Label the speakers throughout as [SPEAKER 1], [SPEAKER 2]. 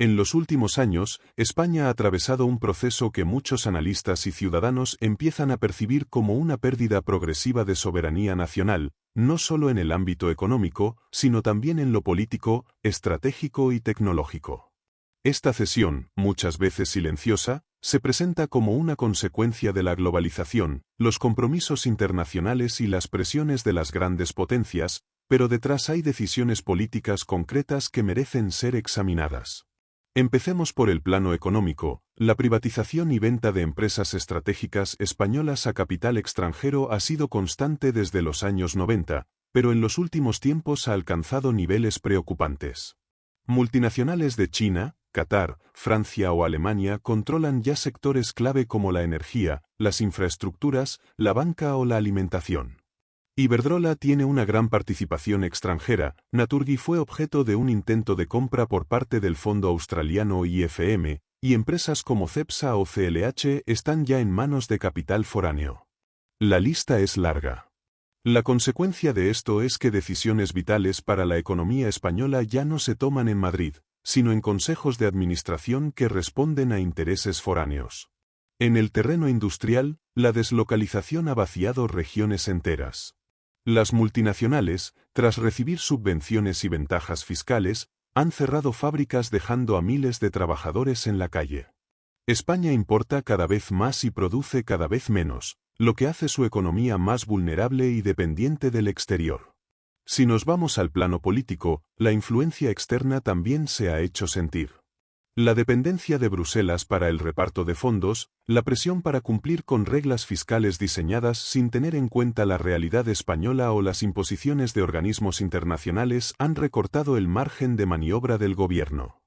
[SPEAKER 1] En los últimos años, España ha atravesado un proceso que muchos analistas y ciudadanos empiezan a percibir como una pérdida progresiva de soberanía nacional, no solo en el ámbito económico, sino también en lo político, estratégico y tecnológico. Esta cesión, muchas veces silenciosa, se presenta como una consecuencia de la globalización, los compromisos internacionales y las presiones de las grandes potencias, pero detrás hay decisiones políticas concretas que merecen ser examinadas. Empecemos por el plano económico. La privatización y venta de empresas estratégicas españolas a capital extranjero ha sido constante desde los años 90, pero en los últimos tiempos ha alcanzado niveles preocupantes. Multinacionales de China, Qatar, Francia o Alemania controlan ya sectores clave como la energía, las infraestructuras, la banca o la alimentación. Iberdrola tiene una gran participación extranjera. Naturgy fue objeto de un intento de compra por parte del fondo australiano IFM, y empresas como Cepsa o CLH están ya en manos de capital foráneo. La lista es larga. La consecuencia de esto es que decisiones vitales para la economía española ya no se toman en Madrid, sino en consejos de administración que responden a intereses foráneos. En el terreno industrial, la deslocalización ha vaciado regiones enteras. Las multinacionales, tras recibir subvenciones y ventajas fiscales, han cerrado fábricas dejando a miles de trabajadores en la calle. España importa cada vez más y produce cada vez menos, lo que hace su economía más vulnerable y dependiente del exterior. Si nos vamos al plano político, la influencia externa también se ha hecho sentir. La dependencia de Bruselas para el reparto de fondos, la presión para cumplir con reglas fiscales diseñadas sin tener en cuenta la realidad española o las imposiciones de organismos internacionales han recortado el margen de maniobra del gobierno.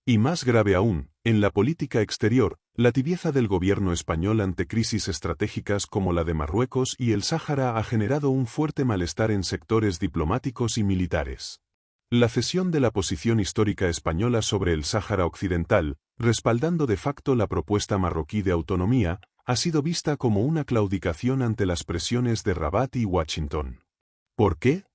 [SPEAKER 1] Y más grave aún, en la política exterior, la tibieza del gobierno español ante crisis estratégicas como la de Marruecos y el Sáhara ha generado un fuerte malestar en sectores diplomáticos y militares. La cesión de la posición histórica española sobre el Sáhara Occidental, respaldando de facto la propuesta marroquí de autonomía, ha sido vista como una claudicación ante las presiones de Rabat y Washington. ¿Por qué?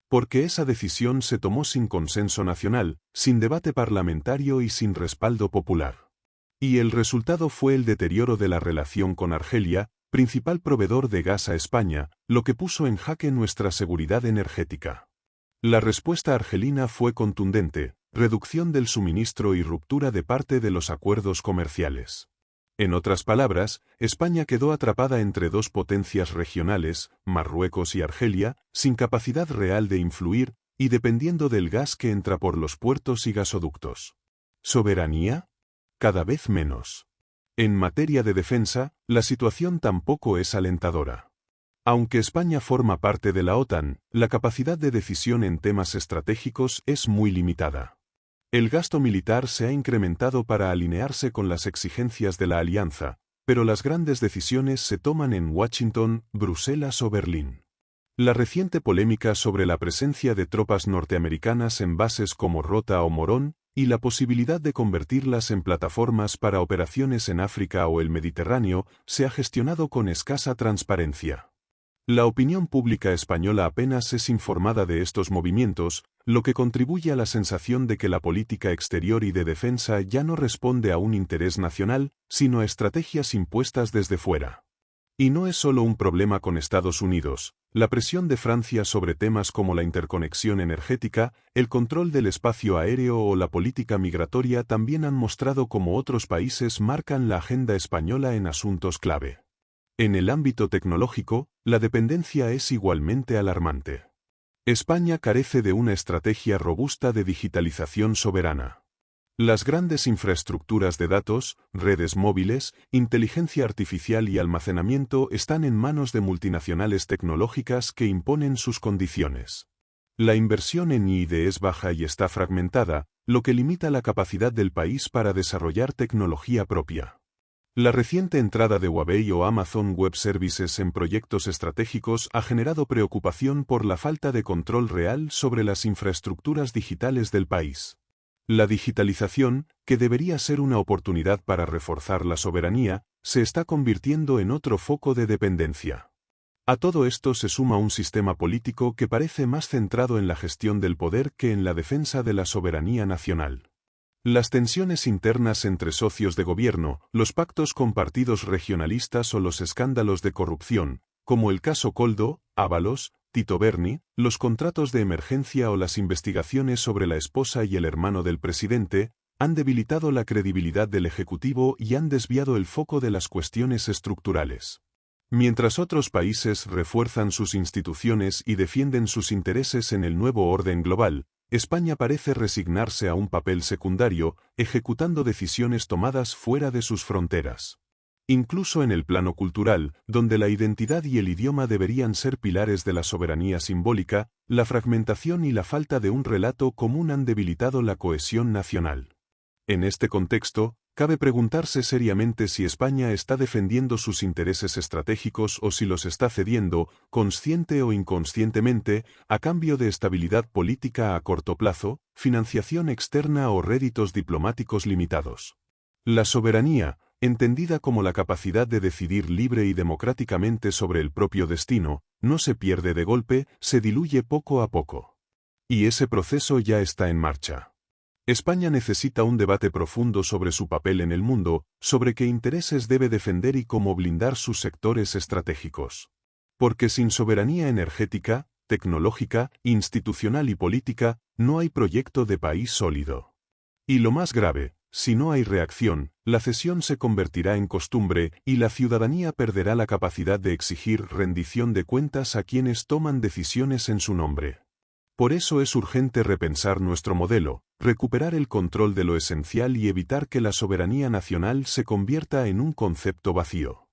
[SPEAKER 1] Porque esa decisión se tomó sin consenso nacional, sin debate parlamentario y sin respaldo popular. Y el resultado fue el deterioro de la relación con Argelia, principal proveedor de gas a España, lo que puso en jaque nuestra seguridad energética. La respuesta argelina fue contundente: reducción del suministro y ruptura de parte de los acuerdos comerciales. En otras palabras, España quedó atrapada entre dos potencias regionales, Marruecos y Argelia, sin capacidad real de influir, y dependiendo del gas que entra por los puertos y gasoductos. ¿Soberanía? Cada vez menos. En materia de defensa, la situación tampoco es alentadora. Aunque España forma parte de la OTAN, la capacidad de decisión en temas estratégicos es muy limitada. El gasto militar se ha incrementado para alinearse con las exigencias de la alianza, pero las grandes decisiones se toman en Washington, Bruselas o Berlín. La reciente polémica sobre la presencia de tropas norteamericanas en bases como Rota o Morón, y la posibilidad de convertirlas en plataformas para operaciones en África o el Mediterráneo, se ha gestionado con escasa transparencia. La opinión pública española apenas es informada de estos movimientos, lo que contribuye a la sensación de que la política exterior y de defensa ya no responde a un interés nacional, sino a estrategias impuestas desde fuera. Y no es solo un problema con Estados Unidos. La presión de Francia sobre temas como la interconexión energética, el control del espacio aéreo o la política migratoria también han mostrado cómo otros países marcan la agenda española en asuntos clave. En el ámbito tecnológico, la dependencia es igualmente alarmante. España carece de una estrategia robusta de digitalización soberana. Las grandes infraestructuras de datos, redes móviles, inteligencia artificial y almacenamiento están en manos de multinacionales tecnológicas que imponen sus condiciones. La inversión en I+D es baja y está fragmentada, lo que limita la capacidad del país para desarrollar tecnología propia. La reciente entrada de Huawei o Amazon Web Services en proyectos estratégicos ha generado preocupación por la falta de control real sobre las infraestructuras digitales del país. La digitalización, que debería ser una oportunidad para reforzar la soberanía, se está convirtiendo en otro foco de dependencia. A todo esto se suma un sistema político que parece más centrado en la gestión del poder que en la defensa de la soberanía nacional. Las tensiones internas entre socios de gobierno, los pactos con partidos regionalistas o los escándalos de corrupción, como el caso Koldo, Ábalos, Tito Berni, los contratos de emergencia o las investigaciones sobre la esposa y el hermano del presidente, han debilitado la credibilidad del Ejecutivo y han desviado el foco de las cuestiones estructurales. Mientras otros países refuerzan sus instituciones y defienden sus intereses en el nuevo orden global, España parece resignarse a un papel secundario, ejecutando decisiones tomadas fuera de sus fronteras. Incluso en el plano cultural, donde la identidad y el idioma deberían ser pilares de la soberanía simbólica, la fragmentación y la falta de un relato común han debilitado la cohesión nacional. En este contexto, cabe preguntarse seriamente si España está defendiendo sus intereses estratégicos o si los está cediendo, consciente o inconscientemente, a cambio de estabilidad política a corto plazo, financiación externa o réditos diplomáticos limitados. La soberanía, entendida como la capacidad de decidir libre y democráticamente sobre el propio destino, no se pierde de golpe, se diluye poco a poco. Y ese proceso ya está en marcha. España necesita un debate profundo sobre su papel en el mundo, sobre qué intereses debe defender y cómo blindar sus sectores estratégicos. Porque sin soberanía energética, tecnológica, institucional y política, no hay proyecto de país sólido. Y lo más grave, si no hay reacción, la cesión se convertirá en costumbre y la ciudadanía perderá la capacidad de exigir rendición de cuentas a quienes toman decisiones en su nombre. Por eso es urgente repensar nuestro modelo, recuperar el control de lo esencial y evitar que la soberanía nacional se convierta en un concepto vacío.